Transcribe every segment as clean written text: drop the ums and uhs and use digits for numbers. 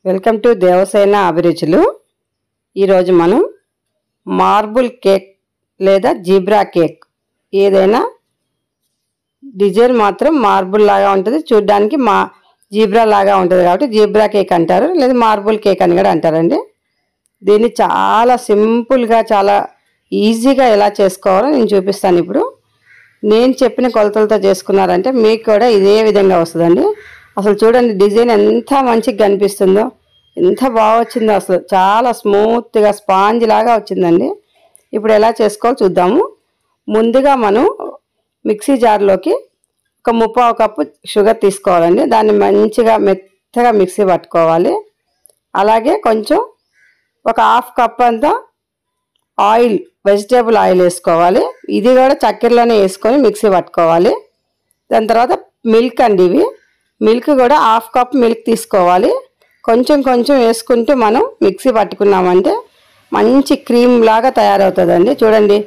Welcome to Devasena అభిరుచులు. ఈరోజు మనం మార్బుల్ కేక్ లేదా జీబ్రా కేక్, ఏదైనా డిజైన్ మాత్రం మార్బుల్ లాగా ఉంటుంది, చూడడానికి జీబ్రా లాగా ఉంటుంది కాబట్టి జీబ్రా కేక్ అంటారు, లేదా మార్బుల్ కేక్ అని కూడా అంటారండి. దీన్ని చాలా సింపుల్గా చాలా ఈజీగా ఎలా చేసుకోవాలో నేను చూపిస్తాను. ఇప్పుడు నేను చెప్పిన కొలతలతో చేసుకున్నారంటే మీకు కూడా ఇదే విధంగా వస్తుందండి. అసలు చూడండి డిజైన్ ఎంత మంచిగా కనిపిస్తుందో, ఎంత బాగా వచ్చిందో, అసలు చాలా స్మూత్గా స్పాంజ్ లాగా వచ్చిందండి. ఇప్పుడు ఎలా చేసుకోవాలో చూద్దాము. ముందుగా మనం మిక్సీ జార్లోకి ఒక 3/4 కప్పు షుగర్ తీసుకోవాలండి. దాన్ని మంచిగా మెత్తగా మిక్సీ పట్టుకోవాలి. అలాగే కొంచెం ఒక 1/2 కప్ అంతా ఆయిల్, వెజిటేబుల్ ఆయిల్ వేసుకోవాలి. ఇది కూడా చక్కెరలోనే వేసుకొని మిక్సీ పట్టుకోవాలి. దాని తర్వాత మిల్క్ అండి, ఇవి మిల్క్ కూడా 1/2 కప్ మిల్క్ తీసుకోవాలి. కొంచెం కొంచెం వేసుకుంటూ మనం మిక్సీ పట్టుకున్నామంటే మంచి క్రీమ్ లాగా తయారవుతుందండి. చూడండి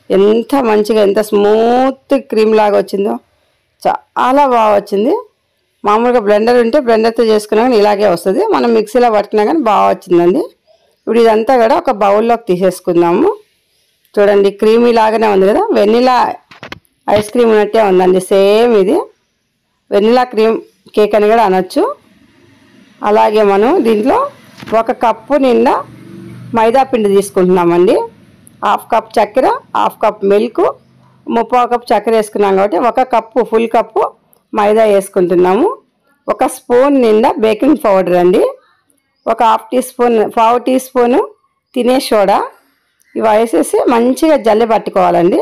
ఎంత మంచిగా, ఎంత స్మూత్ క్రీమ్ లాగా వచ్చిందో, చాలా బాగా వచ్చింది. మామూలుగా బ్లెండర్ ఉంటే బ్లెండర్తో చేసుకున్నా కానీ ఇలాగే వస్తుంది, మనం మిక్సీలో పట్టుకున్నా కానీ బాగా వచ్చిందండి. ఇప్పుడు ఇదంతా కూడా ఒక బౌల్లోకి తీసేసుకుందాము. చూడండి క్రీమీ లాగానే ఉంది కదా, వెనిలా ఐస్ క్రీమ్ ఉన్నట్టే ఉందండి. సేమ్ ఇది వెనిలా క్రీమ్ కేక్ అని కూడా అనొచ్చు. అలాగే మనం దీంట్లో 1 కప్పు నిండా మైదా పిండి తీసుకుంటున్నామండి. 1/2 కప్ చక్కెర, 1/2 కప్ మిల్క్, 3/4 కప్ చక్కెర వేసుకున్నాం కాబట్టి 1 కప్పు, ఫుల్ కప్పు మైదా వేసుకుంటున్నాము. 1 స్పూన్ నిండా బేకింగ్ పౌడర్ అండి, 1/2 టీ స్పూన్, 1/4 టీ స్పూను తినే సోడా, ఇవి వేసేసి మంచిగా జల్లి పట్టుకోవాలండి.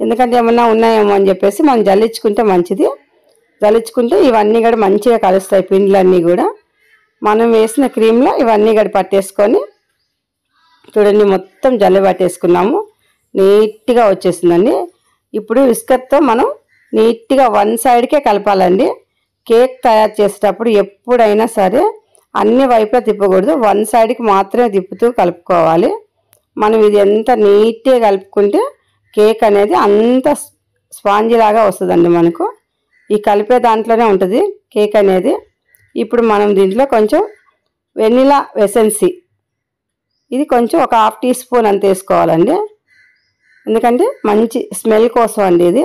ఎందుకంటే ఏమన్నా ఉన్నాయేమో అని చెప్పేసి మనం జల్లించుకుంటే మంచిది. జల్లించుకుంటే ఇవన్నీ కూడా మంచిగా కలుస్తాయి, పిండిలన్నీ కూడా మనం వేసిన క్రీమ్లో ఇవన్నీ కూడా పట్టేసుకొని, చూడండి మొత్తం జల్లి పట్టేసుకున్నాము. నీట్గా వచ్చేసిందండి. ఇప్పుడు విస్కర్తో మనం నీట్గా వన్ సైడ్కే కలపాలండి. కేక్ తయారు చేసేటప్పుడు ఎప్పుడైనా సరే అన్ని వైపులా తిప్పకూడదు, వన్ సైడ్కి మాత్రమే తిప్పుతూ కలుపుకోవాలి. మనం ఇది ఎంత నీట్గా కలుపుకుంటే కేక్ అనేది అంత స్పాంజీ లాగా వస్తుందండి. మనకు ఈ కలిపే దాంట్లోనే ఉంటుంది కేక్ అనేది. ఇప్పుడు మనం దీంట్లో కొంచెం వెనిలా ఎసెన్స్, ఇది కొంచెం ఒక 1/2 టీ స్పూన్ అంత వేసుకోవాలండి, ఎందుకంటే మంచి స్మెల్ కోసం అండి ఇది.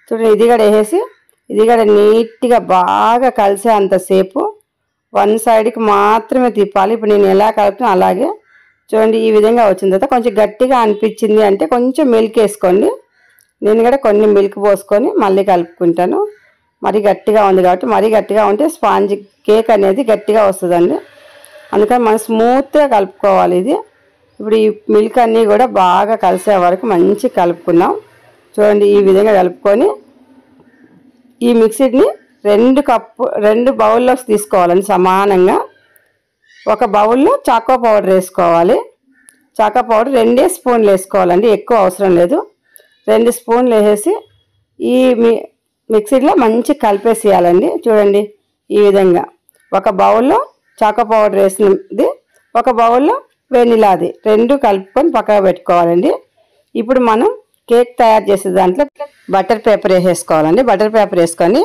చూడండి ఇది కూడా వేసేసి ఇది కూడా నీట్గా బాగా కలిసే అంతసేపు వన్ సైడ్కి మాత్రమే తిప్పాలి. ఇప్పుడు నేను ఎలా కలుపుతున్నా అలాగే చూడండి ఈ విధంగా వచ్చిన తర్వాత కొంచెం గట్టిగా అనిపించింది అంటే కొంచెం మిల్క్ వేసుకోండి. నేను కూడా కొన్ని మిల్క్ పోసుకొని మళ్ళీ కలుపుకుంటాను. మరీ గట్టిగా ఉంది కాబట్టి, మరీ గట్టిగా ఉంటే స్పాంజ్ కేక్ అనేది గట్టిగా వస్తుందండి. అందుకని మనం స్మూత్గా కలుపుకోవాలి ఇది. ఇప్పుడు ఈ మిల్క్ అన్నీ కూడా బాగా కలిసే వరకు మంచి కలుపుకున్నాం. చూడండి ఈ విధంగా కలుపుకొని ఈ మిక్సీని 2 బౌల్లోకి తీసుకోవాలండి సమానంగా. ఒక బౌల్లో చాకో పౌడర్ వేసుకోవాలి. చాకో పౌడర్ 2 స్పూన్లు వేసుకోవాలండి, ఎక్కువ అవసరం లేదు. 2 స్పూన్లు వేసేసి ఈ మిక్సీలో మంచి కలిపేసేయాలండి. చూడండి ఈ విధంగా ఒక బౌల్లో చాకో పౌడర్ వేసినది, ఒక బౌల్లో వెనిలాది, 2 కలుపుకొని పక్కగా పెట్టుకోవాలండి. ఇప్పుడు మనం కేక్ తయారు చేసే దాంట్లో బటర్ పేపర్ వేసేసుకోవాలండి. బటర్ పేపర్ వేసుకొని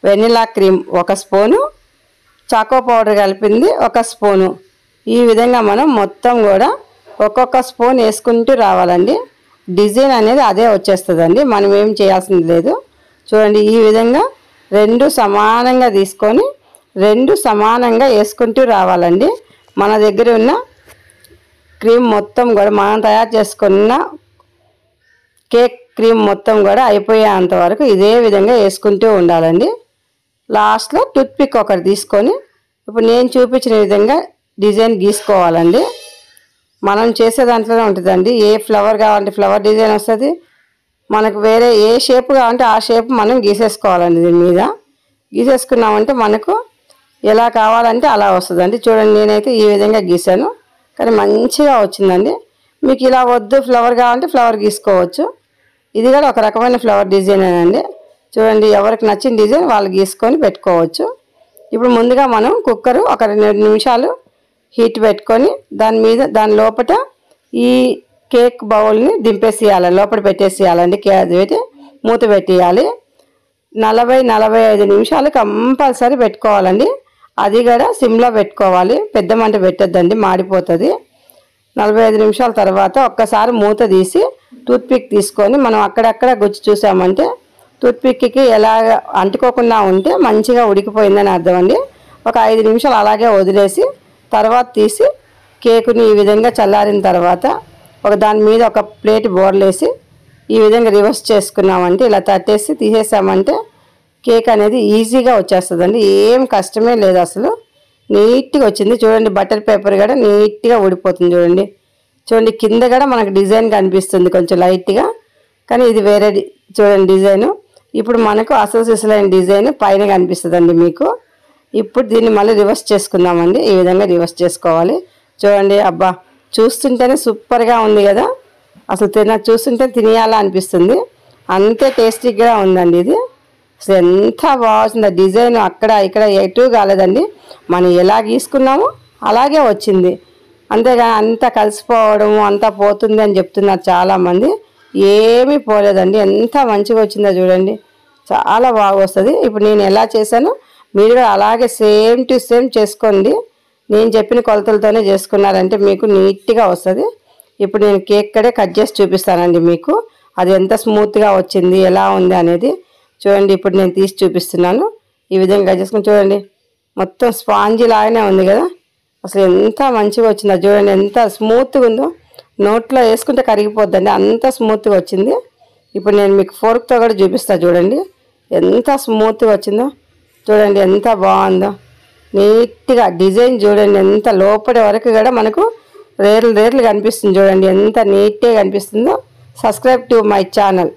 vanilla cream 1 spoon, choco powder కలిపింది 1 స్పూను, ఈ విధంగా మనం మొత్తం కూడా ఒక్కొక్క స్పూన్ వేసుకుంటూ రావాలండి. డిజైన్ అనేది అదే వచ్చేస్తుందండి, మనం ఏం చేయాల్సింది లేదు. చూడండి ఈ విధంగా 2 సమానంగా తీసుకొని 2 సమానంగా వేసుకుంటూ రావాలండి. మన దగ్గర ఉన్న క్రీమ్ మొత్తం కూడా, మనం తయారు చేసుకున్న కేక్ క్రీమ్ మొత్తం కూడా అయిపోయేంత వరకు ఇదే విధంగా వేసుకుంటూ ఉండాలండి. లాస్ట్లో టూత్పిక్ ఒకటి తీసుకొని ఇప్పుడు నేను చూపించిన విధంగా డిజైన్ గీసుకోవాలండి. మనం చేసే దాంట్లోనే ఉంటుందండి, ఏ ఫ్లవర్ కావాలంటే ఫ్లవర్ డిజైన్ వస్తుంది, మనకు వేరే ఏ షేప్ కావాలంటే ఆ షేప్ మనం గీసేసుకోవాలండి. దీని మీద గీసేసుకున్నామంటే మనకు ఎలా కావాలంటే అలా వస్తుందండి. చూడండి నేనైతే ఈ విధంగా గీసాను, కానీ మంచిగా వచ్చిందండి. మీకు ఇలా వద్దు ఫ్లవర్ కావాలంటే ఫ్లవర్ గీసుకోవచ్చు. ఇది కూడా ఒక రకమైన ఫ్లవర్ డిజైన్ అండి. చూడండి ఎవరికి నచ్చిన డిజైన్ వాళ్ళు గీసుకొని పెట్టుకోవచ్చు. ఇప్పుడు ముందుగా మనం కుక్కర్ ఒక 2 నిమిషాలు హీట్ పెట్టుకొని దాని లోపల ఈ కేక్ బౌల్ని దింపేసేయాలి, లోపల పెట్టేసేయాలండి. అది మూత పెట్టేయాలి. 40-45 నిమిషాలు కంపల్సరీ పెట్టుకోవాలండి. అది కూడా సిమ్లో పెట్టుకోవాలి, పెద్ద మంట పెట్టొద్దండి, మాడిపోతుంది. 45 నిమిషాల తర్వాత ఒక్కసారి మూత తీసి టూత్పిక్ తీసుకొని మనం అక్కడక్కడ గుచ్చి చూసామంటే టూత్పిక్కి ఎలాగ అంటుకోకుండా ఉంటే మంచిగా ఉడికిపోయిందని అర్థం అండి. ఒక 5 నిమిషాలు అలాగే వదిలేసి తర్వాత తీసి కేకుని ఈ విధంగా చల్లారిన తర్వాత దాని మీద ఒక ప్లేట్ బోర్లేసి ఈ విధంగా రివర్స్ చేసుకున్నామంటే ఇలా తట్టేసి తీసేసామంటే కేక్ అనేది ఈజీగా వచ్చేస్తుందండి. ఏం కష్టమే లేదు, అసలు నీట్గా వచ్చింది. చూడండి బటర్ పేపర్ కూడా నీట్గా ఊడిపోతుంది. చూడండి కింద కూడా మనకు డిజైన్ కనిపిస్తుంది కొంచెం లైట్గా, కానీ ఇది వేరే చూడండి డిజైను. ఇప్పుడు మనకు అసలు సిసలైన డిజైన్ పైన కనిపిస్తుందండి మీకు. ఇప్పుడు దీన్ని మళ్ళీ రివర్స్ చేసుకుందామండి. ఈ విధంగా రివర్స్ చేసుకోవాలి. చూడండి, అబ్బా చూస్తుంటేనే సూపర్గా ఉంది కదా, అసలు చూస్తుంటే తినేయాలా అనిపిస్తుంది, అంతే టేస్టీగా ఉందండి. ఇది అసలు ఎంత బాగుంది, డిజైన్ అక్కడ ఇక్కడ ఎటు కాలేదండి, మనం ఎలా గీసుకున్నామో అలాగే వచ్చింది. అంతేగాని అంతా కలిసిపోవడము అంతా పోతుంది అని చెప్తున్నారు చాలామంది, ఏమీ పోలేదండి. ఎంత మంచిగా వచ్చిందో చూడండి, చాలా బాగా వస్తుంది. ఇప్పుడు నేను ఎలా చేశానో మీరు కూడా అలాగే సేమ్ టు సేమ్ చేసుకోండి. నేను చెప్పిన కొలతలతోనే చేసుకున్నారంటే మీకు నీట్గా వస్తుంది. ఇప్పుడు నేను కేక్ కడే కట్ చేసి చూపిస్తానండి మీకు, అది ఎంత స్మూత్గా వచ్చింది ఎలా ఉంది అనేది. చూడండి ఇప్పుడు నేను తీసి చూపిస్తున్నాను. ఈ విధంగా కట్ చేసుకుని చూడండి, మొత్తం స్పాంజీ లాగానే ఉంది కదా, అసలు ఎంత మంచిగా వచ్చిందో చూడండి, ఎంత స్మూత్గా ఉందో, నోట్లో వేసుకుంటే కరిగిపోద్దండి, అంత స్మూత్గా వచ్చింది. ఇప్పుడు నేను మీకు ఫోర్క్తో కూడా చూపిస్తాను. చూడండి ఎంత స్మూత్గా వచ్చిందో, చూడండి ఎంత బాగుందో, నీట్గా డిజైన్ చూడండి, ఎంత లోపలి వరకు కూడా మనకు రేర్లు కనిపిస్తుంది. చూడండి ఎంత నీట్గా కనిపిస్తుందో. Subscribe to my channel.